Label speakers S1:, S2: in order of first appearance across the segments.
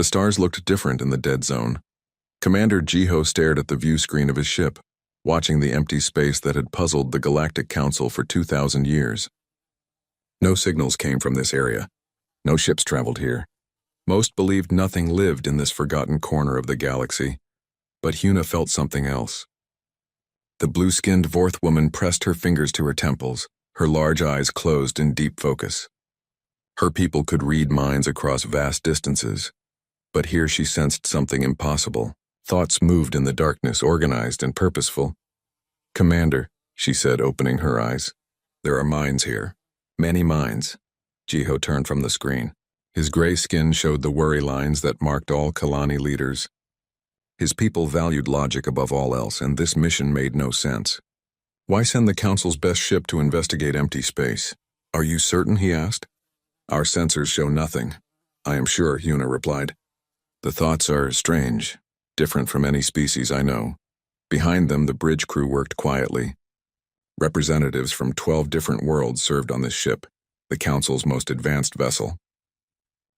S1: The stars looked different in the dead zone. Commander Jiho stared at the view screen of his ship, watching the empty space that had puzzled the Galactic Council for 2,000 years. No signals came from this area. No ships traveled here. Most believed nothing lived in this forgotten corner of the galaxy, but Huna felt something else. The blue-skinned Vorth woman pressed her fingers to her temples, her large eyes closed in deep focus. Her people could read minds across vast distances, but here she sensed something impossible. Thoughts moved in the darkness, organized and purposeful. "Commander," she said, opening her eyes. "There are minds here. Many minds." Jiho turned from the screen. His gray skin showed the worry lines that marked all Kalani leaders. His people valued logic above all else, and this mission made no sense. "Why send the Council's best ship to investigate empty space?" "Are you certain?" he asked. "Our sensors show nothing." "I am sure," Huna replied. "The thoughts are strange, different from any species I know." Behind them, the bridge crew worked quietly. Representatives from 12 different worlds served on this ship, the Council's most advanced vessel.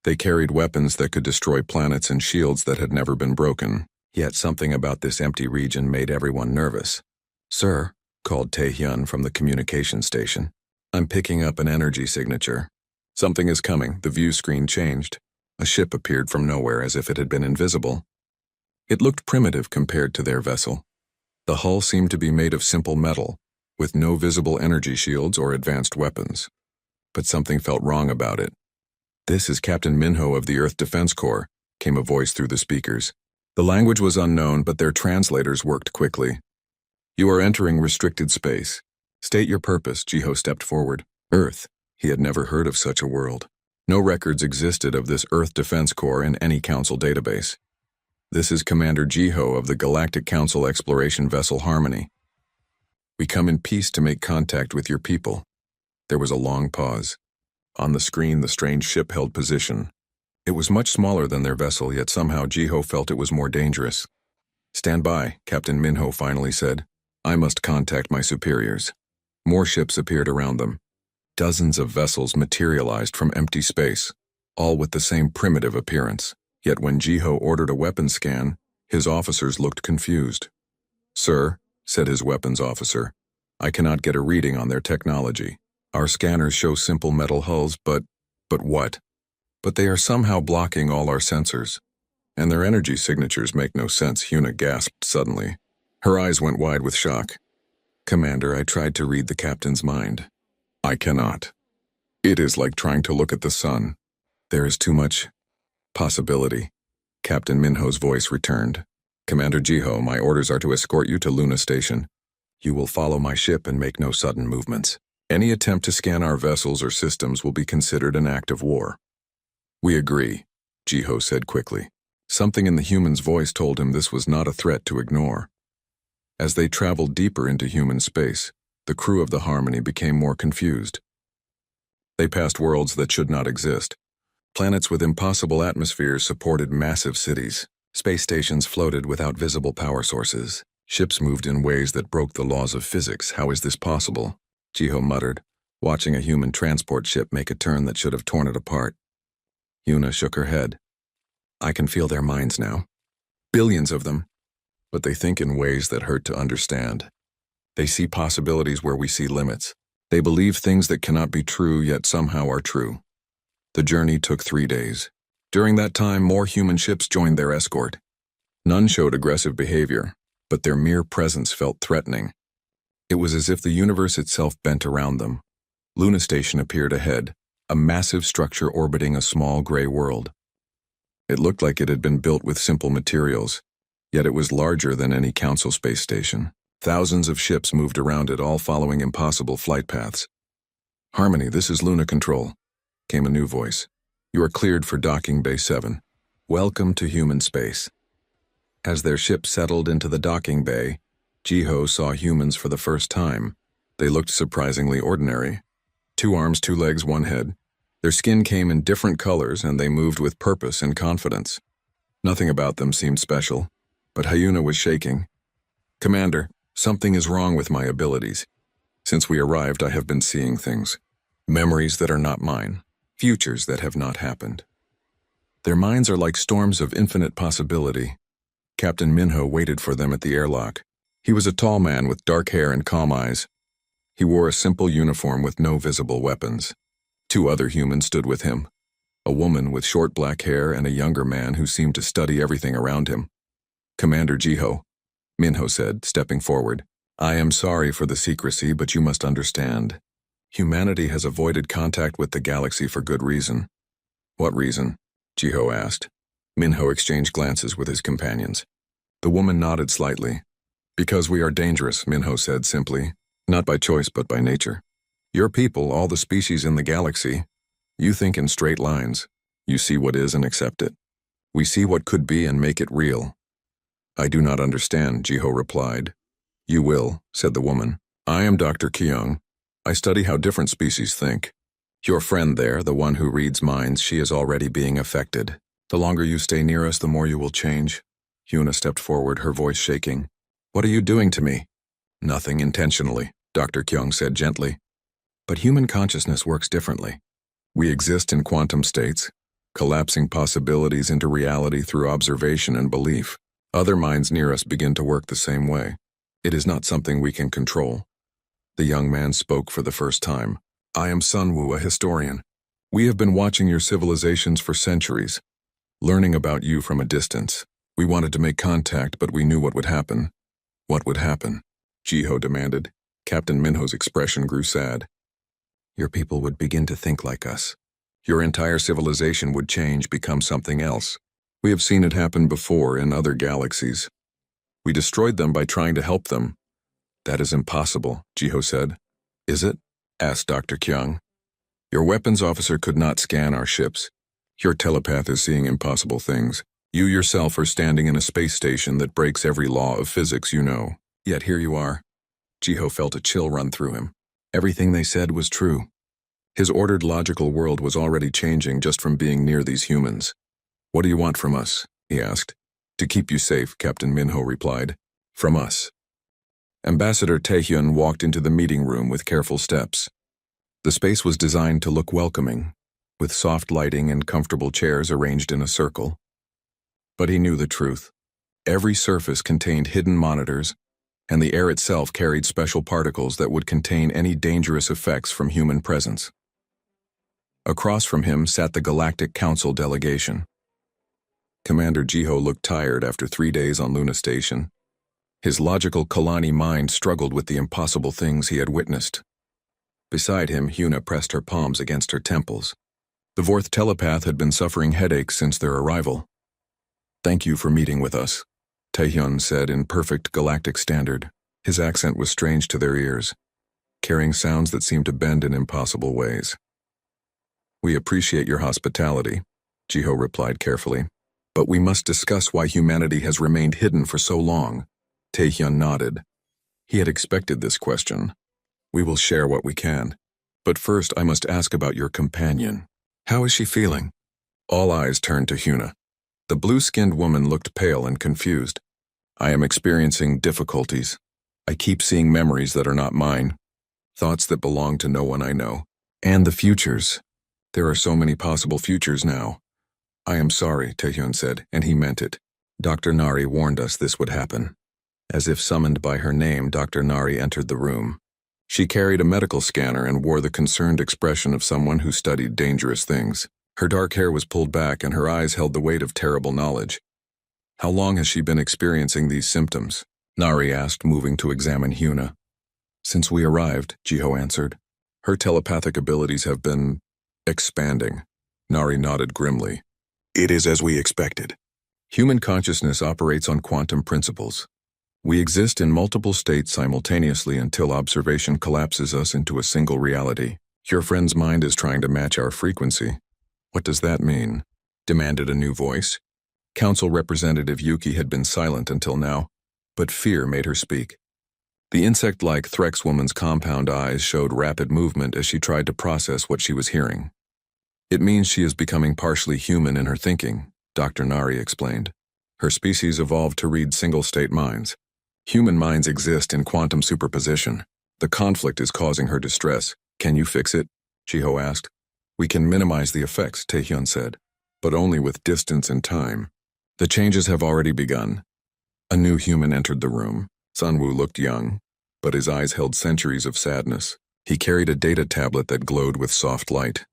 S1: They carried weapons that could destroy planets and shields that had never been broken, yet something about this empty region made everyone nervous. "Sir," called Tae-hyun from the communication station. "I'm picking up an energy signature." "Something is coming." The view screen changed. A ship appeared from nowhere as if it had been invisible. It looked primitive compared to their vessel. The hull seemed to be made of simple metal, with no visible energy shields or advanced weapons. But something felt wrong about it. "This is Captain Minho of the Earth Defense Corps," came a voice through the speakers. The language was unknown, but their translators worked quickly. "You are entering restricted space. State your purpose." Jiho stepped forward. Earth. He had never heard of such a world. No records existed of this Earth Defense Corps in any Council database. "This is Commander Jiho of the Galactic Council exploration vessel Harmony. We come in peace to make contact with your people." There was a long pause. On the screen, the strange ship held position. It was much smaller than their vessel, yet somehow Jiho felt it was more dangerous. "Stand by," Captain Minho finally said. "I must contact my superiors." More ships appeared around them. Dozens of vessels materialized from empty space, all with the same primitive appearance. Yet when Jiho ordered a weapons scan, his officers looked confused. "Sir," said his weapons officer, "I cannot get a reading on their technology. Our scanners show simple metal hulls, but what? But they are somehow blocking all our sensors. And their energy signatures make no sense." Huna gasped suddenly. Her eyes went wide with shock. "Commander, I tried to read the captain's mind. I cannot. It is like trying to look at the sun. There is too much possibility." Captain Minho's voice returned. "Commander Jiho, my orders are to escort you to Luna Station. You will follow my ship and make no sudden movements. Any attempt to scan our vessels or systems will be considered an act of war." "We agree," Jiho said quickly. Something in the human's voice told him this was not a threat to ignore. As they traveled deeper into human space, the crew of the Harmony became more confused. They passed worlds that should not exist. Planets with impossible atmospheres supported massive cities. Space stations floated without visible power sources. Ships moved in ways that broke the laws of physics. "How is this possible?" Jiho muttered, watching a human transport ship make a turn that should have torn it apart. Huna shook her head. "I can feel their minds now. Billions of them. But they think in ways that hurt to understand. They see possibilities where we see limits. They believe things that cannot be true, yet somehow are true." The journey took 3 days. During that time, more human ships joined their escort. None showed aggressive behavior, but their mere presence felt threatening. It was as if the universe itself bent around them. Luna Station appeared ahead, a massive structure orbiting a small gray world. It looked like it had been built with simple materials, yet it was larger than any Council space station. Thousands of ships moved around it, all following impossible flight paths. "Harmony, this is Luna Control," came a new voice. "You are cleared for docking Bay 7. Welcome to human space." As their ship settled into the docking bay, Jiho saw humans for the first time. They looked surprisingly ordinary. 2 arms, 2 legs, 1 head. Their skin came in different colors, and they moved with purpose and confidence. Nothing about them seemed special, but Hyuna was shaking. "Commander, something is wrong with my abilities. Since we arrived, I have been seeing things. Memories that are not mine. Futures that have not happened." Their minds are like storms of infinite possibility. Captain Minho waited for them at the airlock. He was a tall man with dark hair and calm eyes. He wore a simple uniform with no visible weapons. 2 other humans stood with him. A woman with short black hair and a younger man who seemed to study everything around him. Commander Jiho, Minho said, stepping forward. I am sorry for the secrecy, but you must understand. Humanity has avoided contact with the galaxy for good reason. What reason? Jiho asked. Minho exchanged glances with his companions. The woman nodded slightly. Because we are dangerous, Minho said simply. Not by choice, but by nature. Your people, all the species in the galaxy, you think in straight lines. You see what is and accept it. We see what could be and make it real. I do not understand, Jiho replied. You will, said the woman. I am Dr. Kyung. I study how different species think. Your friend there, the one who reads minds, she is already being affected. The longer you stay near us, the more you will change. Hyuna stepped forward, her voice shaking. What are you doing to me? Nothing intentionally, Dr. Kyung said gently. But human consciousness works differently. We exist in quantum states, collapsing possibilities into reality through observation and belief. Other minds near us begin to work the same way. It is not something we can control. The young man spoke for the first time. I am Sunwoo, a historian. We have been watching your civilizations for centuries, learning about you from a distance. We wanted to make contact, but we knew what would happen. What would happen? Jiho demanded. Captain Minho's expression grew sad. Your people would begin to think like us. Your entire civilization would change, become something else. We have seen it happen before in other galaxies. We destroyed them by trying to help them. That is impossible, Jiho said. Is it? Asked Dr. Kyung. Your weapons officer could not scan our ships. Your telepath is seeing impossible things. You yourself are standing in a space station that breaks every law of physics you know. Yet here you are. Jiho felt a chill run through him. Everything they said was true. His ordered, logical world was already changing just from being near these humans. What do you want from us? He asked. To keep you safe, Captain Minho replied. From us. Ambassador Taehyun walked into the meeting room with careful steps. The space was designed to look welcoming, with soft lighting and comfortable chairs arranged in a circle. But he knew the truth. Every surface contained hidden monitors, and the air itself carried special particles that would contain any dangerous effects from human presence. Across from him sat the Galactic Council delegation. Commander Jiho looked tired after 3 days on Luna Station. His logical Kalani mind struggled with the impossible things he had witnessed. Beside him, Hyuna pressed her palms against her temples. The Vorth telepath had been suffering headaches since their arrival. Thank you for meeting with us, Taehyun said in perfect galactic standard. His accent was strange to their ears, carrying sounds that seemed to bend in impossible ways. We appreciate your hospitality, Jiho replied carefully. But we must discuss why humanity has remained hidden for so long. Taehyun nodded. He had expected this question. We will share what we can. But first I must ask about your companion. How is she feeling? All eyes turned to Hyuna. The blue-skinned woman looked pale and confused. I am experiencing difficulties. I keep seeing memories that are not mine. Thoughts that belong to no one I know. And the futures. There are so many possible futures now. I am sorry, Taehyun said, and he meant it. Dr. Nari warned us this would happen. As if summoned by her name, Dr. Nari entered the room. She carried a medical scanner and wore the concerned expression of someone who studied dangerous things. Her dark hair was pulled back and her eyes held the weight of terrible knowledge. How long has she been experiencing these symptoms? Nari asked, moving to examine Hyuna. Since we arrived, Jiho answered. Her telepathic abilities have been expanding. Nari nodded grimly. It is as we expected. Human consciousness operates on quantum principles. We exist in multiple states simultaneously until observation collapses us into a single reality. Your friend's mind is trying to match our frequency. What does that mean? Demanded a new voice. Council Representative Yuki had been silent until now, but fear made her speak. The insect-like Threx woman's compound eyes showed rapid movement as she tried to process what she was hearing. It means she is becoming partially human in her thinking, Dr. Nari explained. Her species evolved to read single-state minds. Human minds exist in quantum superposition. The conflict is causing her distress. Can you fix it? Jiho asked. We can minimize the effects, Taehyun said. but only with distance and time. The changes have already begun. A new human entered the room. Sunwoo looked young, but his eyes held centuries of sadness. He carried a data tablet that glowed with soft light.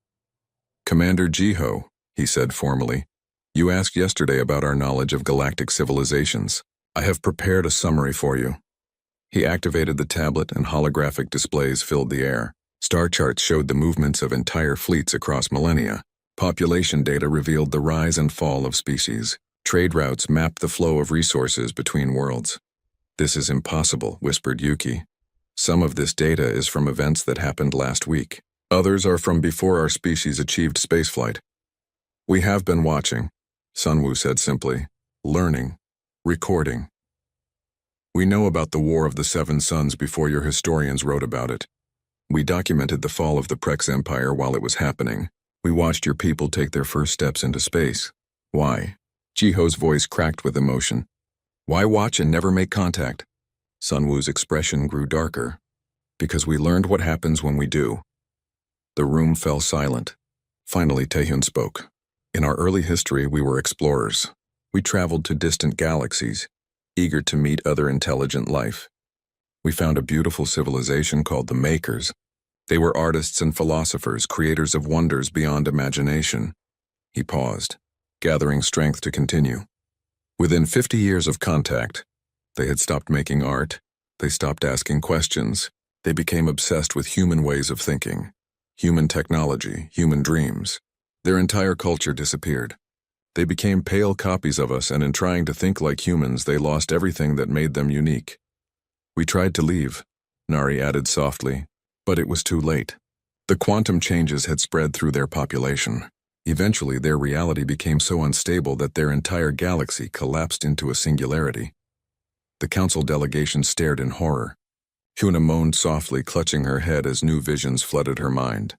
S1: "Commander Jiho," he said formally, "you asked yesterday about our knowledge of galactic civilizations. I have prepared a summary for you." He activated the tablet and holographic displays filled the air. Star charts showed the movements of entire fleets across millennia. Population data revealed the rise and fall of species. Trade routes mapped the flow of resources between worlds. "This is impossible," whispered Yuki. "Some of this data is from events that happened last week. Others are from before our species achieved spaceflight." "We have been watching," Sunwoo said simply, "learning, recording. We know about the War of the Seven Suns before your historians wrote about it. We documented the fall of the Prex Empire while it was happening. We watched your people take their first steps into space. Why?" Jiho's voice cracked with emotion. "Why watch and never make contact?" Sunwoo's expression grew darker. "Because we learned what happens when we do." The room fell silent. Finally, Taehyun spoke. "In our early history, we were explorers. We traveled to distant galaxies, eager to meet other intelligent life. We found a beautiful civilization called the Makers. They were artists and philosophers, creators of wonders beyond imagination." He paused, gathering strength to continue. "Within 50 years of contact, they had stopped making art, they stopped asking questions, they became obsessed with human ways of thinking, human technology, human dreams. Their entire culture disappeared. They became pale copies of us, and in trying to think like humans, they lost everything that made them unique. We tried to leave," Nari added softly, "but it was too late. The quantum changes had spread through their population. Eventually, their reality became so unstable that their entire galaxy collapsed into a singularity." The council delegation stared in horror. Hyuna moaned softly, clutching her head as new visions flooded her mind.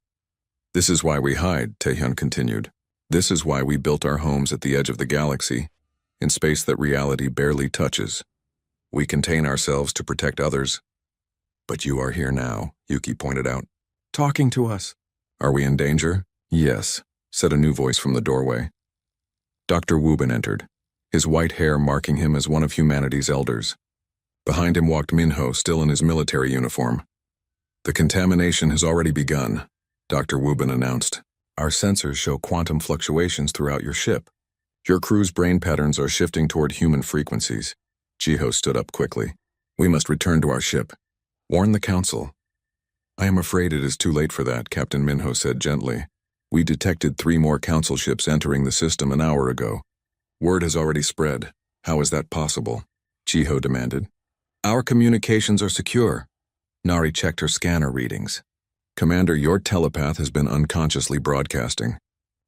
S1: "This is why we hide," Taehyun continued. "This is why we built our homes at the edge of the galaxy, in space that reality barely touches. We contain ourselves to protect others." "But you are here now," Yuki pointed out, "talking to us. Are we in danger?" "Yes," said a new voice from the doorway. Dr. Wubin entered, his white hair marking him as one of humanity's elders. Behind him walked Minho, still in his military uniform. "The contamination has already begun," Dr. Wubin announced. "Our sensors show quantum fluctuations throughout your ship. Your crew's brain patterns are shifting toward human frequencies." Jiho stood up quickly. "We must return to our ship. Warn the council." "I am afraid it is too late for that," Captain Minho said gently. "We detected 3 more council ships entering the system an hour ago. Word has already spread. How is that possible?" Jiho demanded. "Our communications are secure." Nari checked her scanner readings. "Commander, your telepath has been unconsciously broadcasting.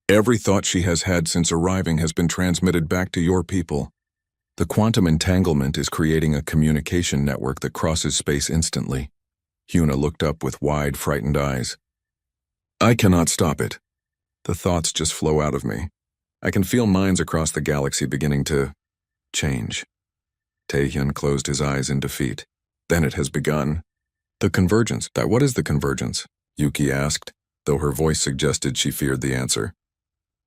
S1: Every thought she has had since arriving has been transmitted back to your people. The quantum entanglement is creating a communication network that crosses space instantly." Hyuna looked up with wide, frightened eyes. "I cannot stop it. The thoughts just flow out of me. I can feel minds across the galaxy beginning to change." Taehyun closed his eyes in defeat. "Then it has begun." "The convergence. What is the convergence?" Yuki asked, though her voice suggested she feared the answer.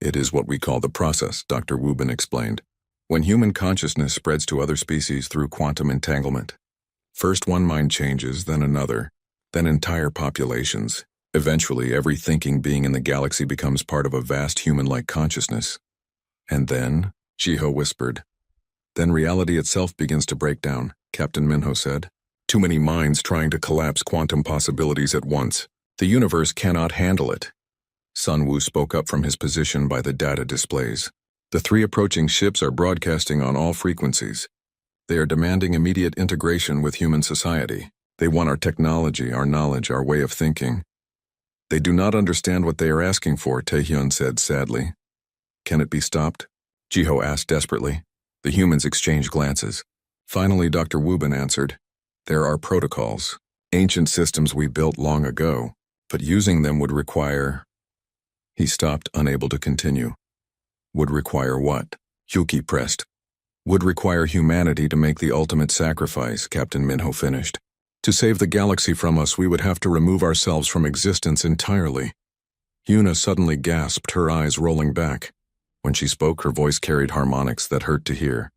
S1: "It is what we call the process," Dr. Wubin explained. "When human consciousness spreads to other species through quantum entanglement. First one mind changes, then another, then entire populations. Eventually, every thinking being in the galaxy becomes part of a vast human-like consciousness. And then," Jiho whispered, "then reality itself begins to break down," Captain Minho said. "Too many minds trying to collapse quantum possibilities at once. The universe cannot handle it." Sunwoo spoke up from his position by the data displays. "The 3 approaching ships are broadcasting on all frequencies. They are demanding immediate integration with human society. They want our technology, our knowledge, our way of thinking." "They do not understand what they are asking for," Taehyun said sadly. "Can it be stopped?" Jiho asked desperately. The humans exchanged glances. Finally, Dr. Wubin answered, "There are protocols, ancient systems we built long ago, but using them would require—" He stopped, unable to continue. "Would require what?" Yuki pressed. "Would require humanity to make the ultimate sacrifice," Captain Minho finished. "To save the galaxy from us, we would have to remove ourselves from existence entirely." Hyuna suddenly gasped, her eyes rolling back. When she spoke, her voice carried harmonics that hurt to hear.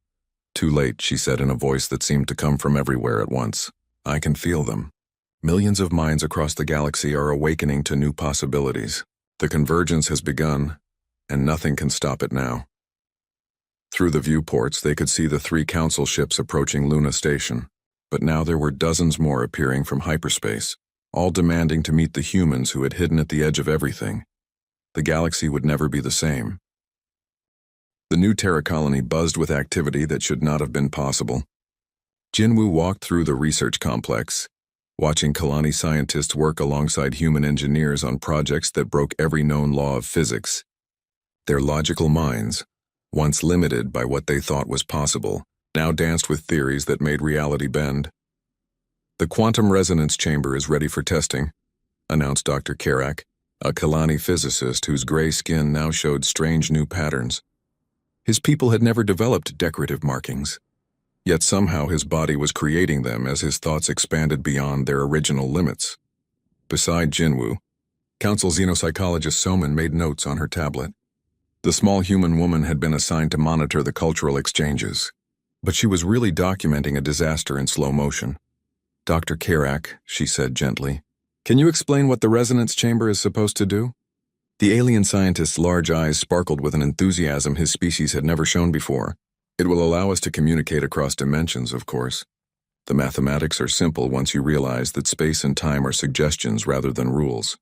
S1: Too late, she said in a voice that seemed to come from everywhere at once. I can feel them. Millions of minds across the galaxy are awakening to new possibilities. The convergence has begun, and nothing can stop it now. Through the viewports, they could see the 3 council ships approaching Luna Station, but now there were dozens more appearing from hyperspace, all demanding to meet the humans who had hidden at the edge of everything. The galaxy would never be the same. The new Terra colony buzzed with activity that should not have been possible. Jinwoo walked through the research complex, watching Kalani scientists work alongside human engineers on projects that broke every known law of physics. Their logical minds, once limited by what they thought was possible, now danced with theories that made reality bend. The quantum resonance chamber is ready for testing, announced Dr. Karak, a Kalani physicist whose gray skin now showed strange new patterns. His people had never developed decorative markings, yet somehow his body was creating them as his thoughts expanded beyond their original limits. Beside Jinwoo, Council xenopsychologist Soman made notes on her tablet. The small human woman had been assigned to monitor the cultural exchanges, but she was really documenting a disaster in slow motion. Dr. Karak, she said gently, can you explain what the resonance chamber is supposed to do? The alien scientist's large eyes sparkled with an enthusiasm his species had never shown before. It will allow us to communicate across dimensions, of course. The mathematics are simple once you realize that space and time are suggestions rather than rules.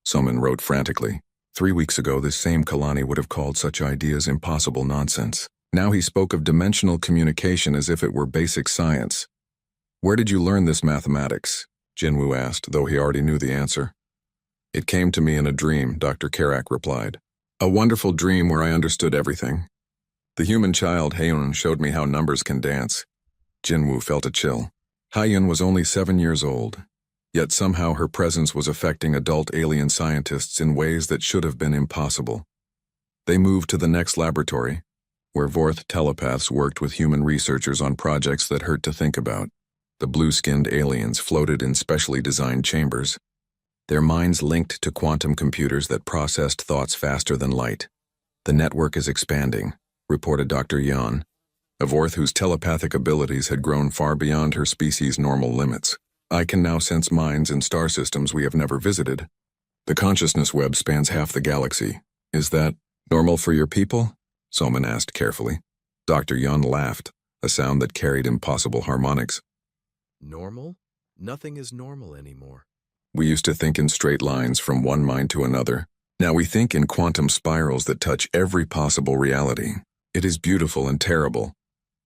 S1: Soman wrote frantically. 3 weeks ago, this same Kalani would have called such ideas impossible nonsense. Now he spoke of dimensional communication as if it were basic science. Where did you learn this mathematics? Jinwoo asked, though he already knew the answer. It came to me in a dream, Dr. Karak replied. A wonderful dream where I understood everything. The human child, Haeyun, showed me how numbers can dance. Jinwoo felt a chill. Haeyun was only 7 years old, yet somehow her presence was affecting adult alien scientists in ways that should have been impossible. They moved to the next laboratory, where Vorth telepaths worked with human researchers on projects that hurt to think about. The blue-skinned aliens floated in specially designed chambers, their minds linked to quantum computers that processed thoughts faster than light. The network is expanding, reported Dr. Yan, a Vorth whose telepathic abilities had grown far beyond her species' normal limits. I can now sense minds in star systems we have never visited. The consciousness web spans half the galaxy. Is that normal for your people? Soman asked carefully. Dr. Yan laughed, a sound that carried impossible harmonics.
S2: Normal? Nothing is normal anymore.
S1: We used to think in straight lines from one mind to another. Now we think in quantum spirals that touch every possible reality. It is beautiful and terrible.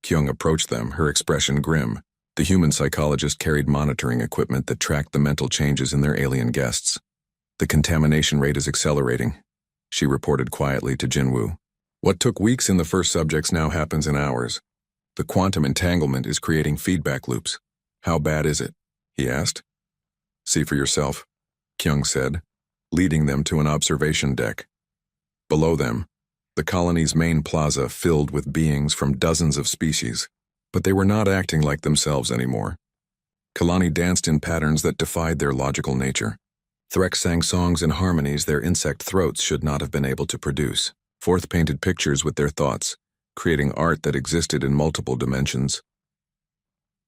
S1: Kyung approached them, her expression grim. The human psychologist carried monitoring equipment that tracked the mental changes in their alien guests. The contamination rate is accelerating, she reported quietly to Jinwoo. What took weeks in the first subjects now happens in hours. The quantum entanglement is creating feedback loops. How bad is it? He asked. See for yourself, Kyung said, leading them to an observation deck. Below them, the colony's main plaza filled with beings from dozens of species, but they were not acting like themselves anymore. Kalani danced in patterns that defied their logical nature. Threk sang songs in harmonies their insect throats should not have been able to produce. Forth painted pictures with their thoughts, creating art that existed in multiple dimensions.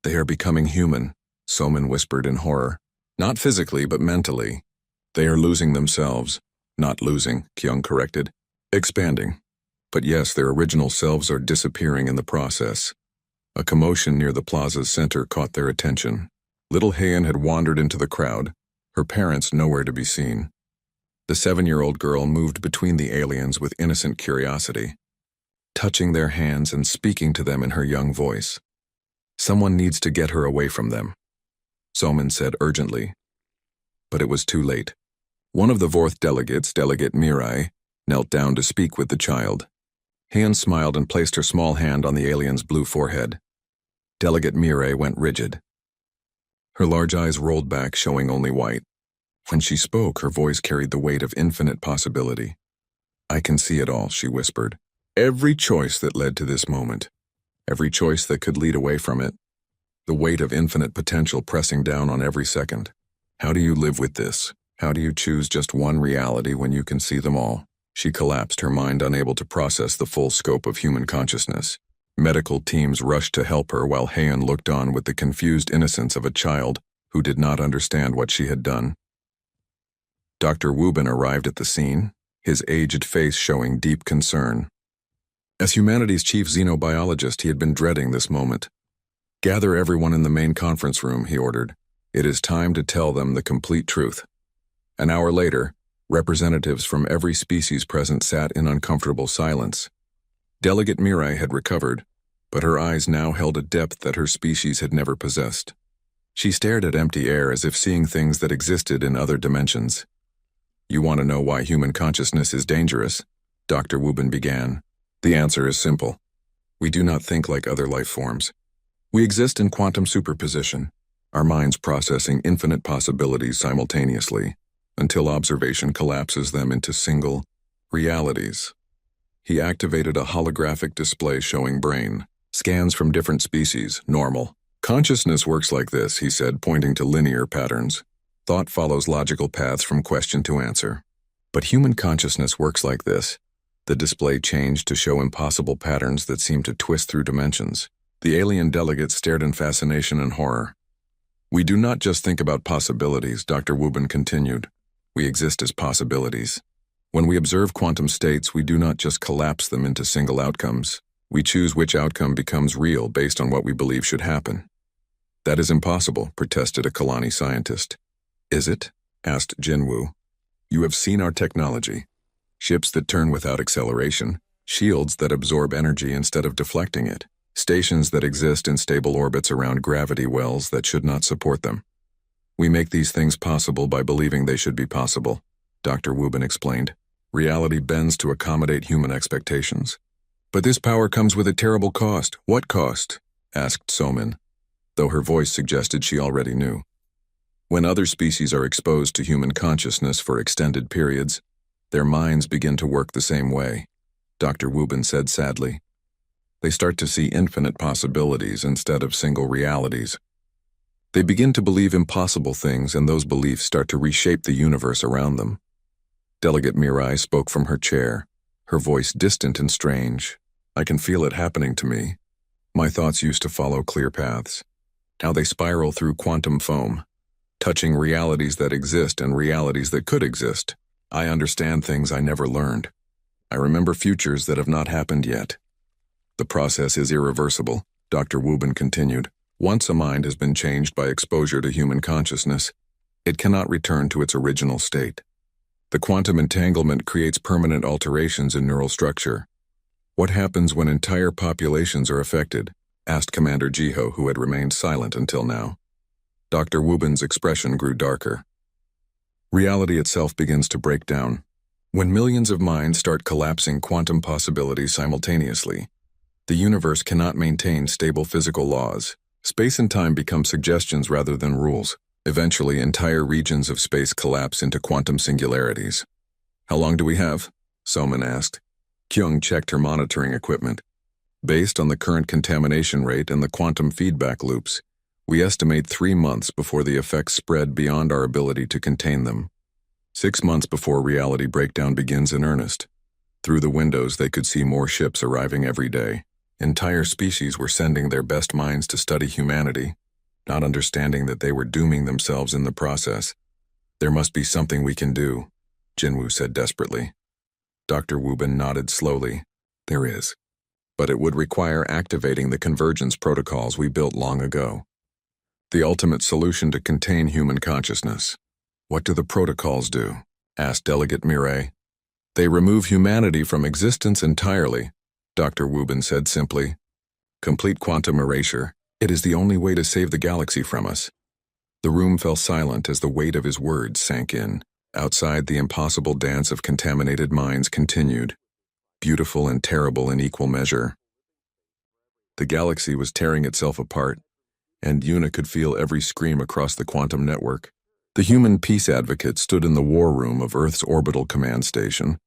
S1: They are becoming human, Soman whispered in horror. Not physically, but mentally. They are losing themselves. Not losing, Kyung corrected. Expanding. But yes, their original selves are disappearing in the process. A commotion near the plaza's center caught their attention. Little Haeun had wandered into the crowd, her parents nowhere to be seen. The 7-year-old girl moved between the aliens with innocent curiosity, touching their hands and speaking to them in her young voice. Someone needs to get her away from them, Soman said urgently. But it was too late. One of the Vorth delegates, Delegate Mirai, knelt down to speak with the child. Haeun smiled and placed her small hand on the alien's blue forehead. Delegate Mirai went rigid. Her large eyes rolled back, showing only white. When she spoke, her voice carried the weight of infinite possibility. I can see it all, she whispered. Every choice that led to this moment. Every choice that could lead away from it. The weight of infinite potential pressing down on every second. How do you live with this? How do you choose just one reality when you can see them all? She collapsed, her mind unable to process the full scope of human consciousness. Medical teams rushed to help her while Heian looked on with the confused innocence of a child who did not understand what she had done. Dr. Wubin arrived at the scene, his aged face showing deep concern. As humanity's chief xenobiologist, he had been dreading this moment. "Gather everyone in the main conference room," he ordered. "It is time to tell them the complete truth." An hour later, representatives from every species present sat in uncomfortable silence. Delegate Mirai had recovered, but her eyes now held a depth that her species had never possessed. She stared at empty air as if seeing things that existed in other dimensions. "You want to know why human consciousness is dangerous?" Dr. Wubin began. "The answer is simple. We do not think like other life forms. We exist in quantum superposition, our minds processing infinite possibilities simultaneously, until observation collapses them into single realities." He activated a holographic display showing brain scans from different species, normal. "Consciousness works like this," he said, pointing to linear patterns. "Thought follows logical paths from question to answer. But human consciousness works like this." The display changed to show impossible patterns that seemed to twist through dimensions. The alien delegates stared in fascination and horror. "We do not just think about possibilities," Dr. Wubin continued. "We exist as possibilities. When we observe quantum states, we do not just collapse them into single outcomes. We choose which outcome becomes real based on what we believe should happen." "That is impossible," protested a Kalani scientist. "Is it?" asked Jinwoo. "You have seen our technology. Ships that turn without acceleration, shields that absorb energy instead of deflecting it, stations that exist in stable orbits around gravity wells that should not support them. We make these things possible by believing they should be possible," Dr. Wubin explained. "Reality bends to accommodate human expectations. But this power comes with a terrible cost." "What cost?" asked Somin, though her voice suggested she already knew. "When other species are exposed to human consciousness for extended periods, their minds begin to work the same way," Dr. Wubin said sadly. "They start to see infinite possibilities instead of single realities. They begin to believe impossible things, and those beliefs start to reshape the universe around them." Delegate Mirai spoke from her chair, her voice distant and strange. "I can feel it happening to me. My thoughts used to follow clear paths. Now they spiral through quantum foam, touching realities that exist and realities that could exist. I understand things I never learned. I remember futures that have not happened yet. The process is irreversible," Dr. Wubin continued. "Once a mind has been changed by exposure to human consciousness, it cannot return to its original state. The quantum entanglement creates permanent alterations in neural structure." "What happens when entire populations are affected?" asked Commander Jiho, who had remained silent until now. Dr. Wubin's expression grew darker. "Reality itself begins to break down. When millions of minds start collapsing quantum possibilities simultaneously, the universe cannot maintain stable physical laws. Space and time become suggestions rather than rules. Eventually, entire regions of space collapse into quantum singularities." "How long do we have?" Somin asked. Kyung checked her monitoring equipment. "Based on the current contamination rate and the quantum feedback loops, we estimate 3 months before the effects spread beyond our ability to contain them. 6 months before reality breakdown begins in earnest." Through the windows they could see more ships arriving every day. Entire species were sending their best minds to study humanity, not understanding that they were dooming themselves in the process. "There must be something we can do," Jinwoo said desperately. Dr. Wubin nodded slowly. "There is. But it would require activating the convergence protocols we built long ago. The ultimate solution to contain human consciousness." "What do the protocols do?" asked Delegate Mirai. "They remove humanity from existence entirely," Dr. Wubin said simply. "Complete quantum erasure. It is the only way to save the galaxy from us." The room fell silent as the weight of his words sank in. Outside, the impossible dance of contaminated minds continued, beautiful and terrible in equal measure. The galaxy was tearing itself apart, and Yuna could feel every scream across the quantum network. The human peace advocate stood in the war room of Earth's orbital command station,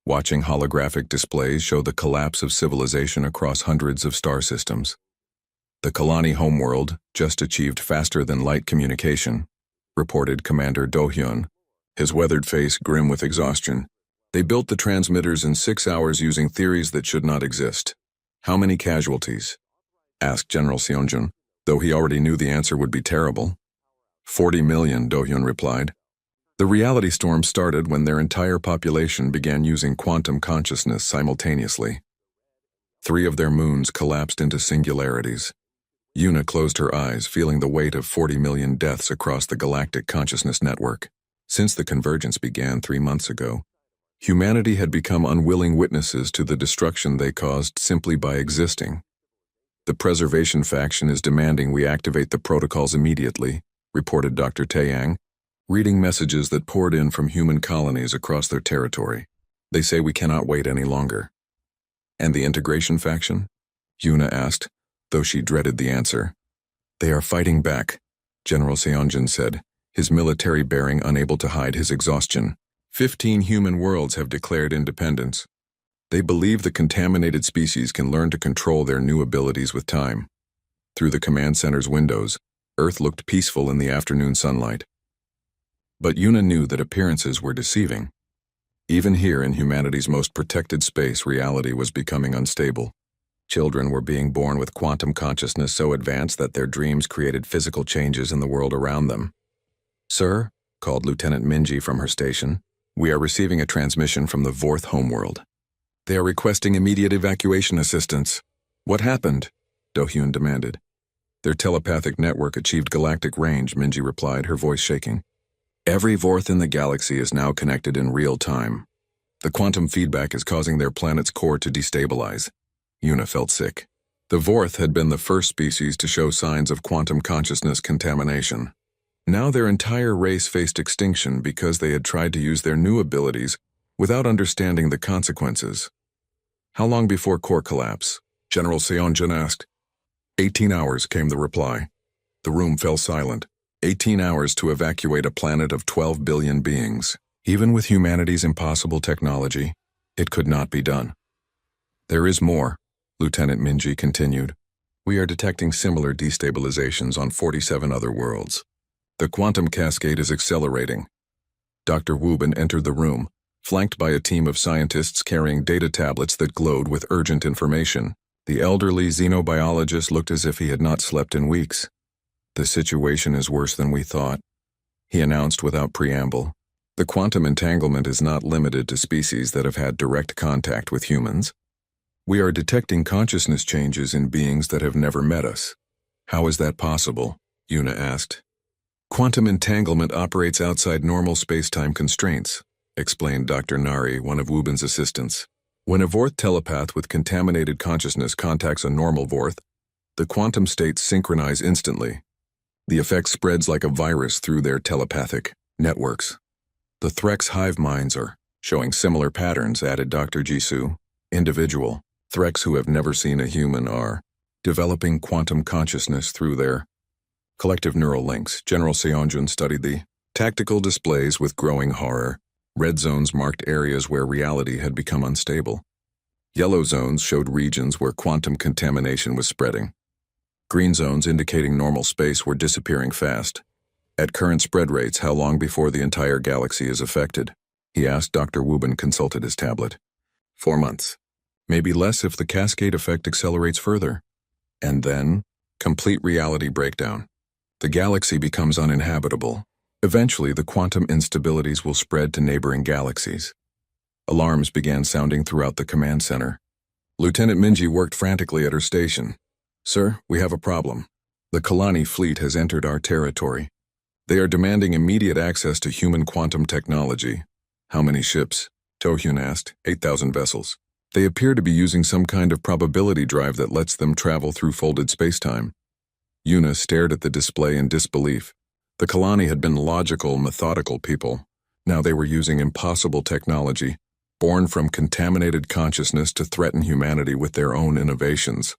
S1: watching holographic displays show the collapse of civilization across hundreds of star systems. "The Kalani homeworld just achieved faster-than-light communication," reported Commander Do-hyun, his weathered face grim with exhaustion. They built the transmitters in 6 hours using theories that should not exist. How many casualties? Asked General Seonjun, though he already knew the answer would be terrible. 40 million, Do-hyun replied. The reality storm started when their entire population began using quantum consciousness simultaneously. 3 of their moons collapsed into singularities. Yuna closed her eyes, feeling the weight of 40 million deaths across the galactic consciousness network. Since the convergence began 3 months ago, humanity had become unwilling witnesses to the destruction they caused simply by existing. The preservation faction is demanding we activate the protocols immediately, reported Dr. Taeyang, reading messages that poured in from human colonies across their territory. They say we cannot wait any longer. And the integration faction? Yuna asked, though she dreaded the answer. They are fighting back, General Seonjun said, his military bearing unable to hide his exhaustion. 15 human worlds have declared independence. They believe the contaminated species can learn to control their new abilities with time. Through the command center's windows, Earth looked peaceful in the afternoon sunlight. But Yuna knew that appearances were deceiving. Even here in humanity's most protected space, reality was becoming unstable. Children were being born with quantum consciousness so advanced that their dreams created physical changes in the world around them. Sir, called Lieutenant Minji from her station, we are receiving a transmission from the Vorth homeworld. They are requesting immediate evacuation assistance. What happened? Do-hyun demanded. Their telepathic network achieved galactic range, Minji replied, her voice shaking. Every Vorth in the galaxy is now connected in real time. The quantum feedback is causing their planet's core to destabilize. Yuna felt sick. The Vorth had been the first species to show signs of quantum consciousness contamination. Now their entire race faced extinction because they had tried to use their new abilities without understanding the consequences. How long before core collapse? General Seonjun asked. 18 hours, came the reply. The room fell silent. 18 hours to evacuate a planet of 12 billion beings. Even with humanity's impossible technology, it could not be done. There is more, Lieutenant Minji continued. We are detecting similar destabilizations on 47 other worlds. The quantum cascade is accelerating. Dr. Wubin entered the room, flanked by a team of scientists carrying data tablets that glowed with urgent information. The elderly xenobiologist looked as if he had not slept in weeks. The situation is worse than we thought, he announced without preamble. The quantum entanglement is not limited to species that have had direct contact with humans. We are detecting consciousness changes in beings that have never met us. How is that possible? Yuna asked. Quantum entanglement operates outside normal space-time constraints, explained Dr. Nari, one of Wubin's assistants. When a Vorth telepath with contaminated consciousness contacts a normal Vorth, the quantum states synchronize instantly. The effect spreads like a virus through their telepathic networks. The Threk's hive minds are showing similar patterns, added Dr. Jisoo. Individual Threks who have never seen a human are developing quantum consciousness through their collective neural links. General Seonjun studied the tactical displays with growing horror. Red zones marked areas where reality had become unstable. Yellow zones showed regions where quantum contamination was spreading. Green zones indicating normal space were disappearing fast. At current spread rates, how long before the entire galaxy is affected? He asked. Dr. Wubin consulted his tablet. 4 months. Maybe less if the cascade effect accelerates further. And then, complete reality breakdown. The galaxy becomes uninhabitable. Eventually, the quantum instabilities will spread to neighboring galaxies. Alarms began sounding throughout the command center. Lieutenant Minji worked frantically at her station. Sir, we have a problem. The Kalani fleet has entered our territory. They are demanding immediate access to human quantum technology. How many ships? Do-hyun asked. 8,000 vessels. They appear to be using some kind of probability drive that lets them travel through folded spacetime. Yuna stared at the display in disbelief. The Kalani had been logical, methodical people. Now they were using impossible technology, born from contaminated consciousness to threaten humanity with their own innovations.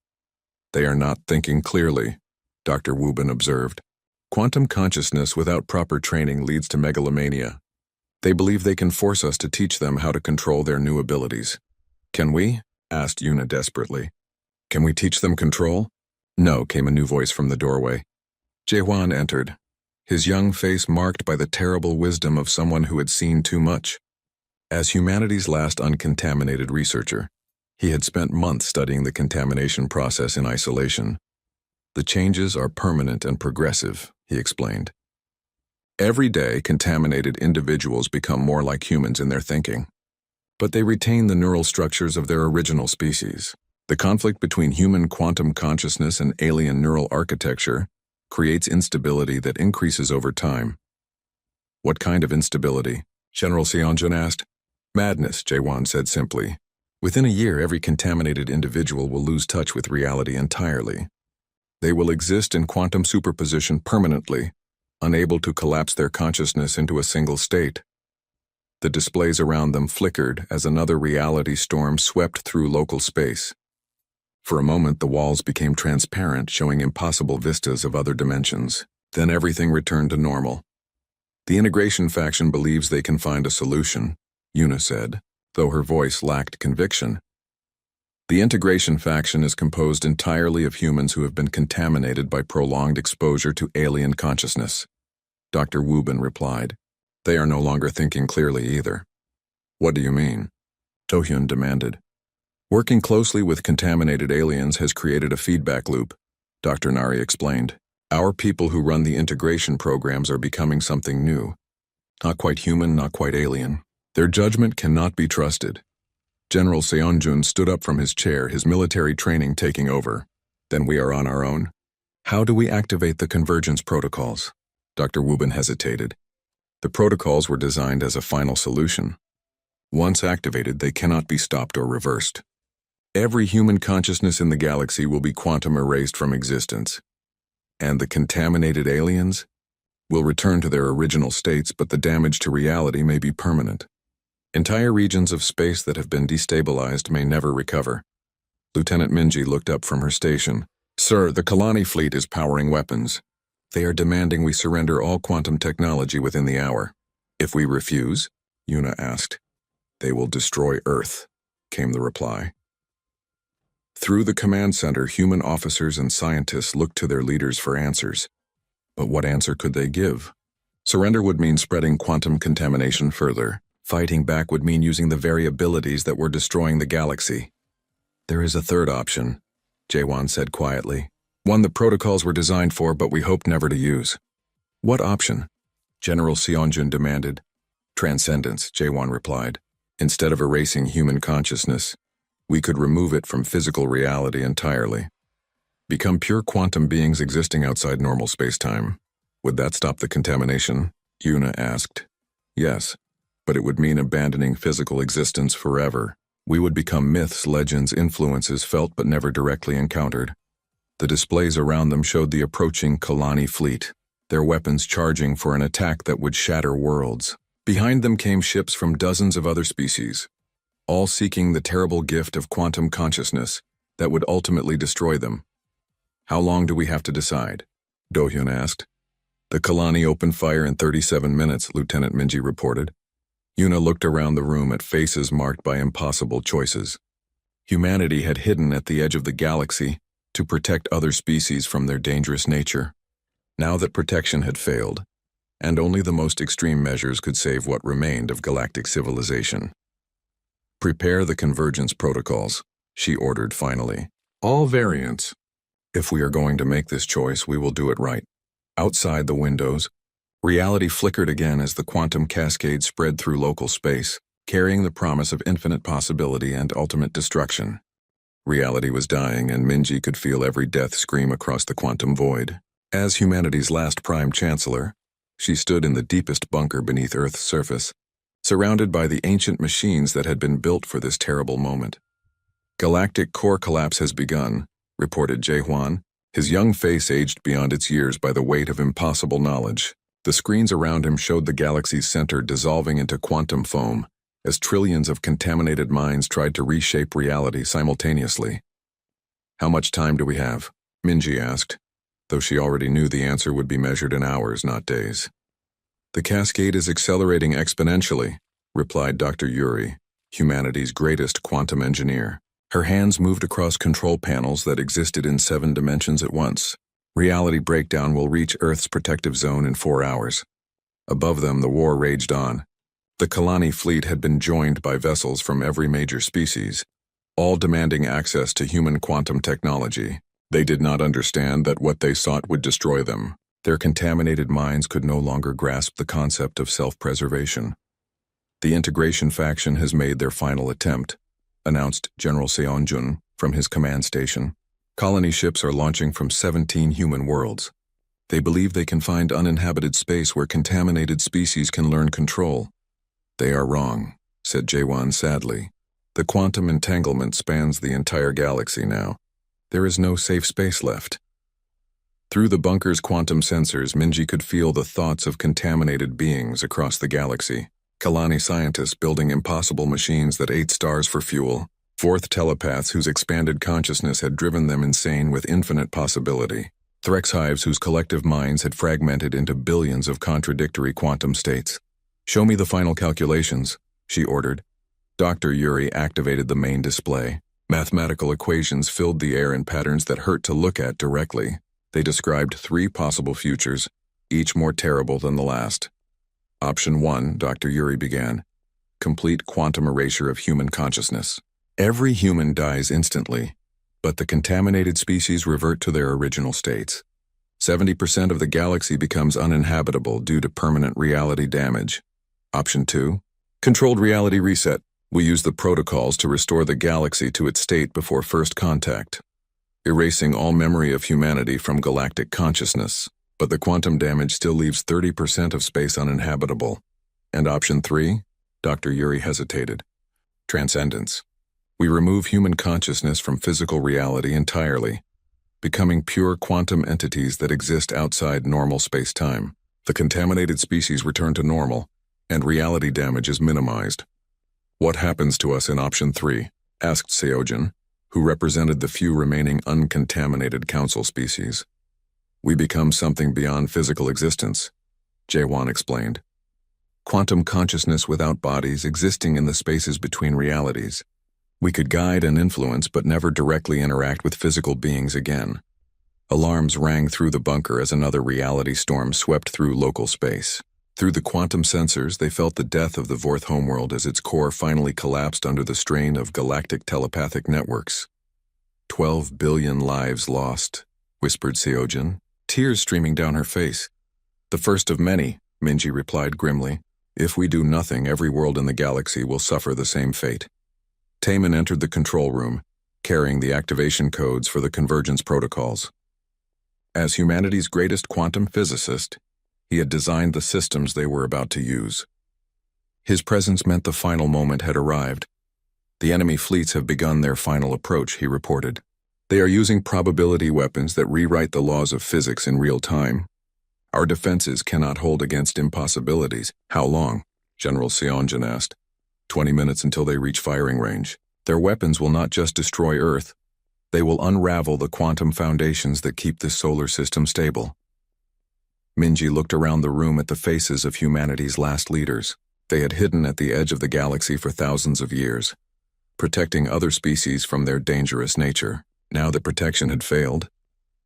S1: They are not thinking clearly, Dr. Wubin observed. Quantum consciousness without proper training leads to megalomania. They believe they can force us to teach them how to control their new abilities. Can we? Asked Yuna desperately. Can we teach them control? No, came a new voice from the doorway. Jae-hwan entered, his young face marked by the terrible wisdom of someone who had seen too much. As humanity's last uncontaminated researcher, he had spent months studying the contamination process in isolation. The changes are permanent and progressive, he explained. Every day, contaminated individuals become more like humans in their thinking. But they retain the neural structures of their original species. The conflict between human quantum consciousness and alien neural architecture creates instability that increases over time. What kind of instability? General Seonjun asked. Madness, Jae-won said simply. Within a year, every contaminated individual will lose touch with reality entirely. They will exist in quantum superposition permanently, unable to collapse their consciousness into a single state. The displays around them flickered as another reality storm swept through local space. For a moment, the walls became transparent, showing impossible vistas of other dimensions. Then everything returned to normal. The integration faction believes they can find a solution, Yuna said, though her voice lacked conviction. The integration faction is composed entirely of humans who have been contaminated by prolonged exposure to alien consciousness. Dr. Wubin replied. They are no longer thinking clearly either. What do you mean? Do-hyun demanded. Working closely with contaminated aliens has created a feedback loop, Dr. Nari explained. Our people who run the integration programs are becoming something new. Not quite human, not quite alien. Their judgment cannot be trusted. General Seonjun stood up from his chair, his military training taking over. Then we are on our own. How do we activate the convergence protocols? Dr. Wubin hesitated. The protocols were designed as a final solution. Once activated, they cannot be stopped or reversed. Every human consciousness in the galaxy will be quantum erased from existence. And the contaminated aliens will return to their original states, but the damage to reality may be permanent. Entire regions of space that have been destabilized may never recover. Lieutenant Minji looked up from her station. Sir, the Kalani fleet is powering weapons. They are demanding we surrender all quantum technology within the hour. If we refuse, Yuna asked. They will destroy Earth, came the reply. Through the command center, human officers and scientists looked to their leaders for answers. But what answer could they give? Surrender would mean spreading quantum contamination further. Fighting back would mean using the very abilities that were destroying the galaxy. There is a third option, Jae-won said quietly. One the protocols were designed for, but we hoped never to use. What option? General Seonjun demanded. Transcendence, Jae-won replied. Instead of erasing human consciousness, we could remove it from physical reality entirely. Become pure quantum beings existing outside normal space-time. Would that stop the contamination? Yuna asked. Yes, but it would mean abandoning physical existence forever. We would become myths, legends, influences felt but never directly encountered. The displays around them showed the approaching Kalani fleet, their weapons charging for an attack that would shatter worlds. Behind them came ships from dozens of other species, all seeking the terrible gift of quantum consciousness that would ultimately destroy them. How long do we have to decide? Do-hyun asked. The Kalani opened fire in 37 minutes, Lieutenant Minji reported. Yuna looked around the room at faces marked by impossible choices. Humanity had hidden at the edge of the galaxy to protect other species from their dangerous nature. Now that protection had failed, and only the most extreme measures could save what remained of galactic civilization. Prepare the convergence protocols, she ordered finally. All variants. If we are going to make this choice, we will do it right. Outside the windows, reality flickered again as the quantum cascade spread through local space, carrying the promise of infinite possibility and ultimate destruction. Reality was dying, and Minji could feel every death scream across the quantum void. As humanity's last Prime Chancellor, she stood in the deepest bunker beneath Earth's surface, surrounded by the ancient machines that had been built for this terrible moment. Galactic core collapse has begun, reported Jae-hwan, his young face aged beyond its years by the weight of impossible knowledge. The screens around him showed the galaxy's center dissolving into quantum foam, as trillions of contaminated minds tried to reshape reality simultaneously. How much time do we have? Minji asked, though she already knew the answer would be measured in hours, not days. The cascade is accelerating exponentially, replied Dr. Yuri, humanity's greatest quantum engineer. Her hands moved across control panels that existed in 7 dimensions at once. Reality breakdown will reach Earth's protective zone in 4 hours. Above them, the war raged on. The Kalani fleet had been joined by vessels from every major species, all demanding access to human quantum technology. They did not understand that what they sought would destroy them. Their contaminated minds could no longer grasp the concept of self-preservation. The integration faction has made their final attempt, announced General Seonjun from his command station. Colony ships are launching from 17 human worlds. They believe they can find uninhabited space where contaminated species can learn control. They are wrong, said Jaewon sadly. The quantum entanglement spans the entire galaxy now. There is no safe space left. Through the bunker's quantum sensors, Minji could feel the thoughts of contaminated beings across the galaxy. Kalani scientists building impossible machines that ate stars for fuel. Fourth telepaths whose expanded consciousness had driven them insane with infinite possibility. Threx hives whose collective minds had fragmented into billions of contradictory quantum states. Show me the final calculations, she ordered. Dr. Yuri activated the main display. Mathematical equations filled the air in patterns that hurt to look at directly. They described 3 possible futures, each more terrible than the last. Option 1, Dr. Yuri began. Complete quantum erasure of human consciousness. Every human dies instantly, but the contaminated species revert to their original states. 70% of the galaxy becomes uninhabitable due to permanent reality damage. Option 2, controlled reality reset. We use the protocols to restore the galaxy to its state before first contact, erasing all memory of humanity from galactic consciousness. But the quantum damage still leaves 30% of space uninhabitable. And option 3? Dr. Yuri hesitated. Transcendence. We remove human consciousness from physical reality entirely, becoming pure quantum entities that exist outside normal space-time. The contaminated species return to normal, and reality damage is minimized. What happens to us in option 3? Asked Seojin, who represented the few remaining uncontaminated council species. We become something beyond physical existence, Jaewon explained. Quantum consciousness without bodies existing in the spaces between realities. We could guide and influence but never directly interact with physical beings again. Alarms rang through the bunker as another reality storm swept through local space. Through the quantum sensors, they felt the death of the Vorth homeworld as its core finally collapsed under the strain of galactic telepathic networks. 12 billion lives lost, whispered Seojin, tears streaming down her face. The first of many, Minji replied grimly. If we do nothing, every world in the galaxy will suffer the same fate. Taemin entered the control room, carrying the activation codes for the convergence protocols. As humanity's greatest quantum physicist, he had designed the systems they were about to use. His presence meant the final moment had arrived. The enemy fleets have begun their final approach, he reported. They are using probability weapons that rewrite the laws of physics in real time. Our defenses cannot hold against impossibilities. How long? General Seonjin asked. 20 minutes until they reach firing range. Their weapons will not just destroy Earth. They will unravel the quantum foundations that keep this solar system stable. Minji looked around the room at the faces of humanity's last leaders. They had hidden at the edge of the galaxy for thousands of years, protecting other species from their dangerous nature. Now that protection had failed,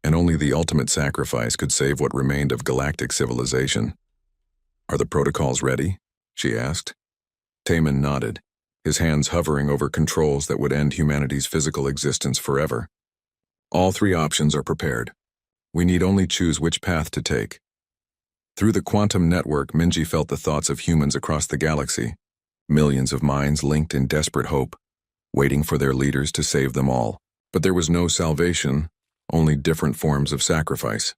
S1: and only the ultimate sacrifice could save what remained of galactic civilization. Are the protocols ready? She asked. Taemin nodded, his hands hovering over controls that would end humanity's physical existence forever. All 3 options are prepared. We need only choose which path to take. Through the quantum network, Minji felt the thoughts of humans across the galaxy, millions of minds linked in desperate hope, waiting for their leaders to save them all. But there was no salvation, only different forms of sacrifice.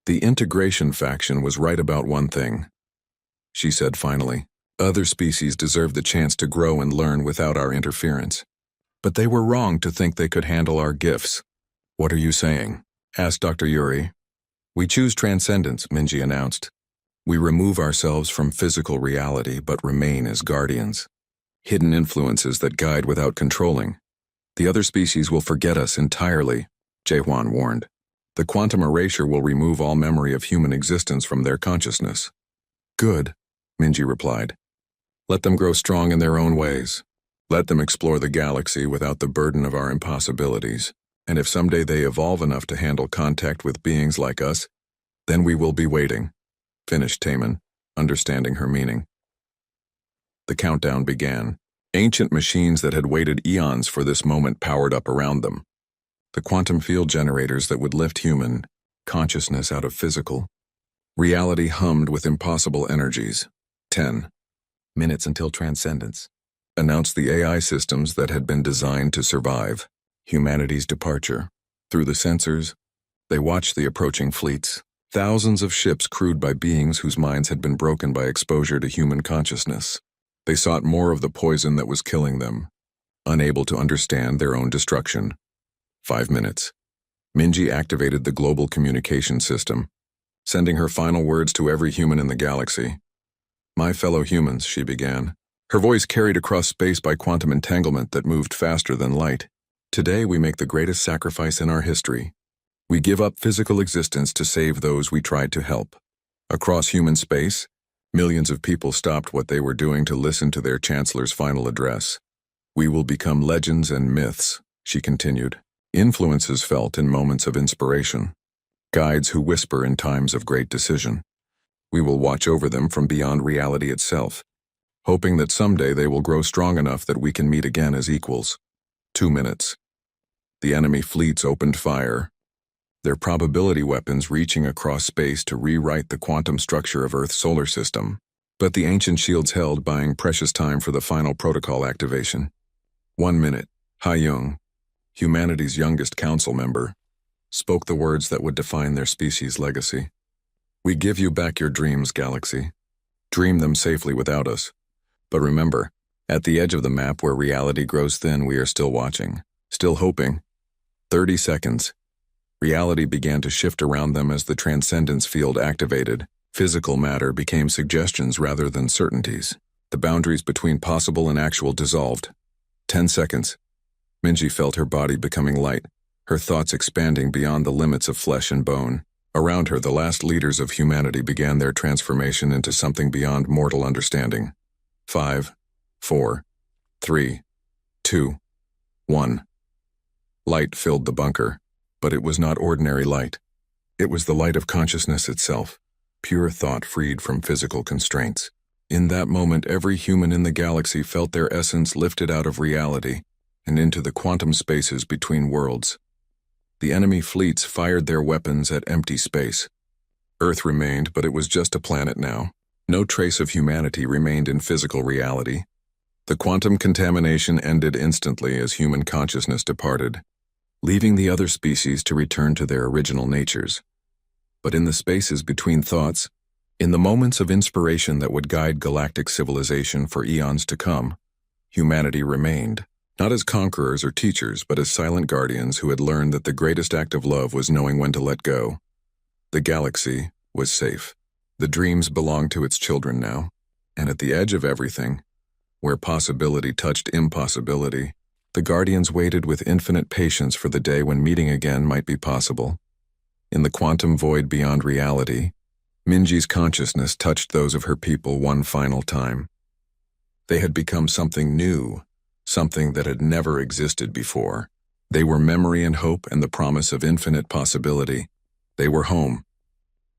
S1: The integration faction was right about one thing, she said finally. Other species deserve the chance to grow and learn without our interference. But they were wrong to think they could handle our gifts. What are you saying? Asked Dr. Yuri. We choose transcendence, Minji announced. We remove ourselves from physical reality but remain as guardians. Hidden influences that guide without controlling. The other species will forget us entirely, Jaewon warned. The quantum erasure will remove all memory of human existence from their consciousness. Good, Minji replied. Let them grow strong in their own ways. Let them explore the galaxy without the burden of our impossibilities. And if someday they evolve enough to handle contact with beings like us, then we will be waiting, finished Taemin, understanding her meaning. The countdown began. Ancient machines that had waited eons for this moment powered up around them. The quantum field generators that would lift human consciousness out of physical reality hummed with impossible energies. 10 minutes until transcendence, announced the AI systems that had been designed to survive humanity's departure. Through the sensors, they watched the approaching fleets, thousands of ships crewed by beings whose minds had been broken by exposure to human consciousness. They sought more of the poison that was killing them, unable to understand their own destruction. 5 minutes. Minji activated the global communication system, sending her final words to every human in the galaxy. "My fellow humans," she began, her voice carried across space by quantum entanglement that moved faster than light. "Today we make the greatest sacrifice in our history. We give up physical existence to save those we tried to help." Across human space, millions of people stopped what they were doing to listen to their chancellor's final address. "We will become legends and myths," she continued. "Influences felt in moments of inspiration. Guides who whisper in times of great decision. We will watch over them from beyond reality itself, hoping that someday they will grow strong enough that we can meet again as equals." 2 minutes. The enemy fleets opened fire, their probability weapons reaching across space to rewrite the quantum structure of Earth's solar system. But the ancient shields held, buying precious time for the final protocol activation. 1 minute. Ha-Young, humanity's youngest council member, spoke the words that would define their species' legacy. "We give you back your dreams, galaxy. Dream them safely without us. But remember, at the edge of the map where reality grows thin, we are still watching, still hoping." 30 seconds. Reality began to shift around them as the transcendence field activated. Physical matter became suggestions rather than certainties. The boundaries between possible and actual dissolved. 10 seconds. Minji felt her body becoming light, her thoughts expanding beyond the limits of flesh and bone. Around her, the last leaders of humanity began their transformation into something beyond mortal understanding. 5, 4, 3, 2, 1. Light filled the bunker, but it was not ordinary light. It was the light of consciousness itself, pure thought freed from physical constraints. In that moment, every human in the galaxy felt their essence lifted out of reality and into the quantum spaces between worlds. The enemy fleets fired their weapons at empty space. Earth remained, but it was just a planet now. No trace of humanity remained in physical reality. The quantum contamination ended instantly as human consciousness departed, leaving the other species to return to their original natures. But in the spaces between thoughts, in the moments of inspiration that would guide galactic civilization for eons to come, humanity remained, not as conquerors or teachers, but as silent guardians who had learned that the greatest act of love was knowing when to let go. The galaxy was safe. The dreams belonged to its children now, and at the edge of everything, where possibility touched impossibility, the guardians waited with infinite patience for the day when meeting again might be possible. In the quantum void beyond reality, Minji's consciousness touched those of her people one final time. They had become something new, something that had never existed before. They were memory and hope and the promise of infinite possibility. They were home,